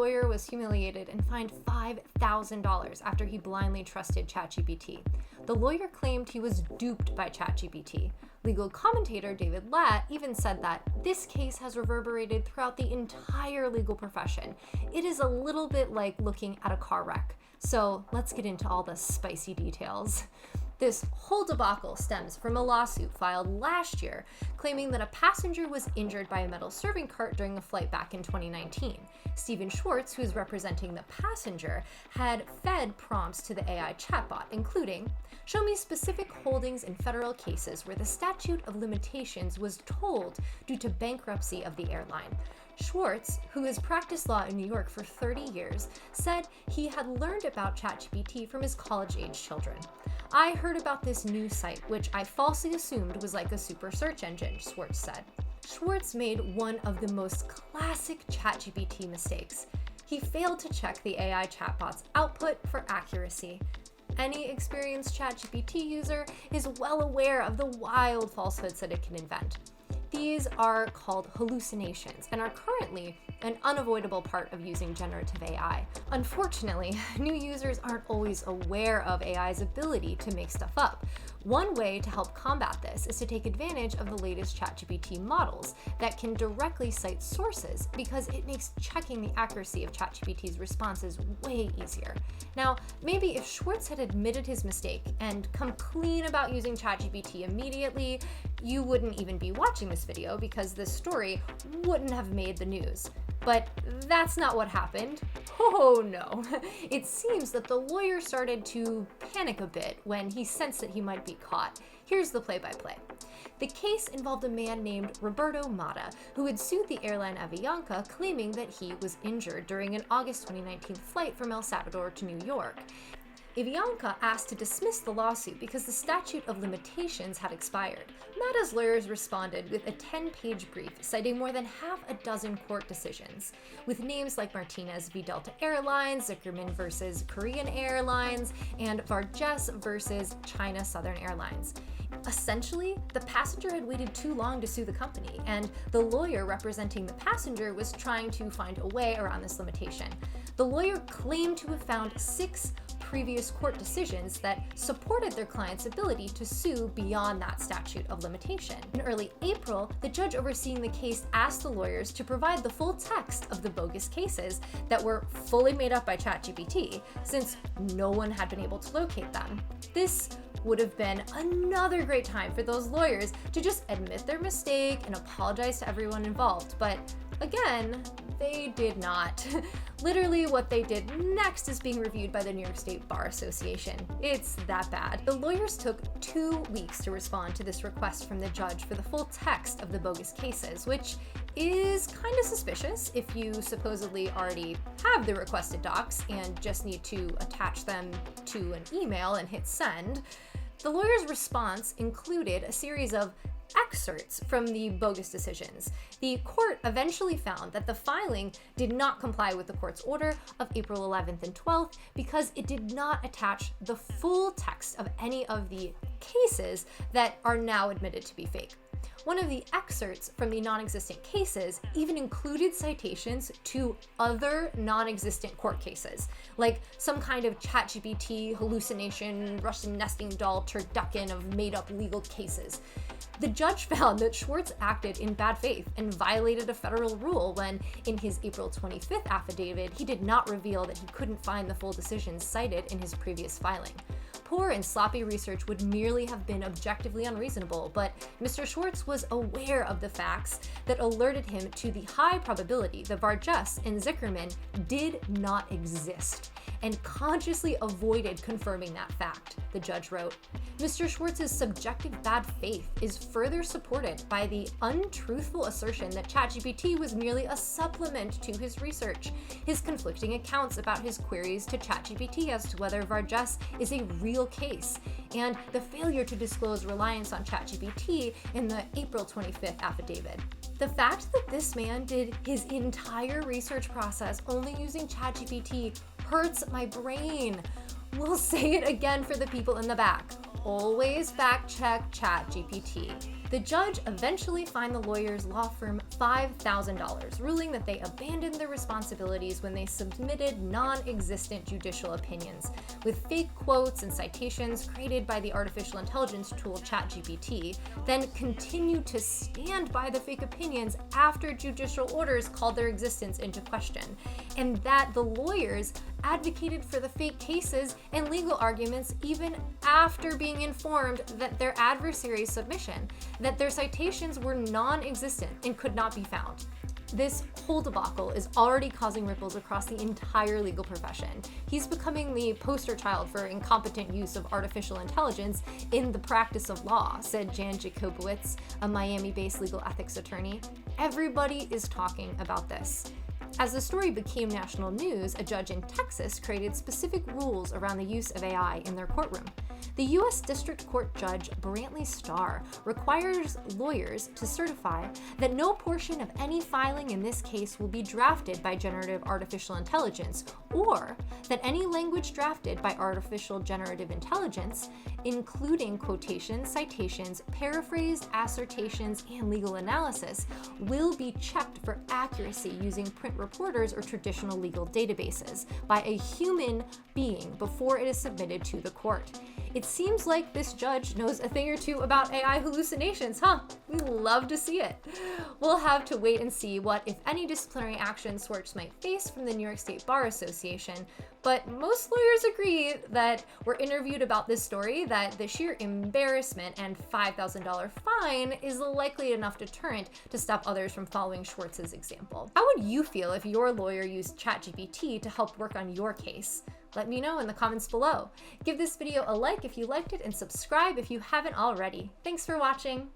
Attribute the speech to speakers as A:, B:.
A: lawyer was humiliated and fined $5,000 after he blindly trusted ChatGPT. The lawyer claimed he was duped by ChatGPT. Legal commentator David Latt even said that this case has reverberated throughout the entire legal profession. It is a little bit like looking at a car wreck. So let's get into all the spicy details. This whole debacle stems from a lawsuit filed last year claiming that a passenger was injured by a metal serving cart during a flight back in 2019. Stephen Schwartz, who is representing the passenger, had fed prompts to the AI chatbot, including, "Show me specific holdings in federal cases where the statute of limitations was told due to bankruptcy of the airline." Schwartz, who has practiced law in New York for 30 years, said he had learned about ChatGPT from his college-age children. "I heard about this new site, which I falsely assumed was like a super search engine," Schwartz said. Schwartz made one of the most classic ChatGPT mistakes. He failed to check the AI chatbot's output for accuracy. Any experienced ChatGPT user is well aware of the wild falsehoods that it can invent. These are called hallucinations and are currently an unavoidable part of using generative AI. Unfortunately, new users aren't always aware of AI's ability to make stuff up. One way to help combat this is to take advantage of the latest ChatGPT models that can directly cite sources because it makes checking the accuracy of ChatGPT's responses way easier. Now, maybe if Schwartz had admitted his mistake and come clean about using ChatGPT immediately, you wouldn't even be watching this video because this story wouldn't have made the news. But that's not what happened. Oh no. It seems that the lawyer started to panic a bit when he sensed that he might be caught. Here's the play-by-play. The case involved a man named Roberto Mata, who had sued the airline Avianca, claiming that he was injured during an August 2019 flight from El Salvador to New York. Avianca asked to dismiss the lawsuit because the statute of limitations had expired. Mata's lawyers responded with a 10-page brief citing more than half a dozen court decisions, with names like Martinez v. Delta Airlines, Zuckerman versus Korean Airlines, and Vargas versus China Southern Airlines. Essentially, the passenger had waited too long to sue the company, and the lawyer representing the passenger was trying to find a way around this limitation. The lawyer claimed to have found 6 previous court decisions that supported their client's ability to sue beyond that statute of limitation. In early April, the judge overseeing the case asked the lawyers to provide the full text of the bogus cases that were fully made up by ChatGPT, since no one had been able to locate them. This would have been another great time for those lawyers to just admit their mistake and apologize to everyone involved, but again, they did not. Literally, what they did next is being reviewed by the New York State Bar Association. It's that bad. The lawyers took 2 weeks to respond to this request from the judge for the full text of the bogus cases, which is kind of suspicious if you supposedly already have the requested docs and just need to attach them to an email and hit send. The lawyer's response included a series of excerpts from the bogus decisions. The court eventually found that the filing did not comply with the court's order of April 11th and 12th because it did not attach the full text of any of the cases that are now admitted to be fake. One of the excerpts from the non-existent cases even included citations to other non-existent court cases, like some kind of ChatGPT hallucination, Russian nesting doll, turducken of made-up legal cases. The judge found that Schwartz acted in bad faith and violated a federal rule when, in his April 25th affidavit, he did not reveal that he couldn't find the full decisions cited in his previous filing. Poor and sloppy research would merely have been objectively unreasonable, but Mr. Schwartz was aware of the facts that alerted him to the high probability that Vargas and Zuckerman did not exist, and consciously avoided confirming that fact, the judge wrote. Mr. Schwartz's subjective bad faith is further supported by the untruthful assertion that ChatGPT was merely a supplement to his research, his conflicting accounts about his queries to ChatGPT as to whether Vargas is a real case, and the failure to disclose reliance on ChatGPT in the April 25th affidavit. The fact that this man did his entire research process only using ChatGPT hurts my brain. We'll say it again for the people in the back. Always fact check ChatGPT. The judge eventually fined the lawyer's law firm $5,000, ruling that they abandoned their responsibilities when they submitted non-existent judicial opinions, with fake quotes and citations created by the artificial intelligence tool ChatGPT, then continued to stand by the fake opinions after judicial orders called their existence into question, and that the lawyers advocated for the fake cases and legal arguments even after being informed that their adversary's submission, that their citations were non-existent and could not be found. This whole debacle is already causing ripples across the entire legal profession. He's becoming the poster child for incompetent use of artificial intelligence in the practice of law, said Jan Jacobowitz, a Miami-based legal ethics attorney. Everybody is talking about this. As the story became national news, a judge in Texas created specific rules around the use of AI in their courtroom. The U.S. District Court Judge Brantley Starr requires lawyers to certify that no portion of any filing in this case will be drafted by generative artificial intelligence, or that any language drafted by artificial generative intelligence, including quotations, citations, paraphrased assertions, and legal analysis, will be checked for accuracy using print reporters or traditional legal databases by a human being before it is submitted to the court. It seems like this judge knows a thing or two about AI hallucinations, huh? We love to see it. We'll have to wait and see what, if any, disciplinary action Swartz might face from the New York State Bar Association, but most lawyers agree that were interviewed about this story that the sheer embarrassment and $5,000 fine is a likely enough deterrent to stop others from following Schwartz's example. How would you feel if your lawyer used ChatGPT to help work on your case? Let me know in the comments below. Give this video a like if you liked it and subscribe if you haven't already. Thanks for watching.